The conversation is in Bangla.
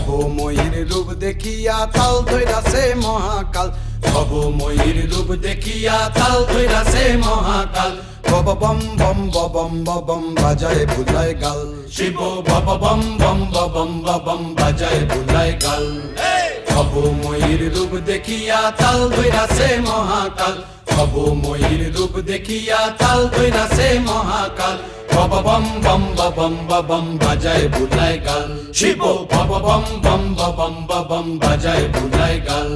ভবময়ীর রূপ দেখিয়া তাল ধইরাছে মহাকাল, ভবময়ীর রূপ দেখিয়া তাল ধইরাছে মহাকাল। বব বম বম বম বম বাজায় বুলায় গাল, শিব বব বম বম বম বম বাজায় বুলায় গাল। ভবময়ীর রূপ দেখিয়া তাল ধইরাছে মহাকাল, ভবময়ীর রূপ দেখিয়া তাল ধইরাছে মহাকাল। বব বম বম বম বাজায় বুলায় গাল, শিব বব বম বম বম বাজায় বুলায় গাল।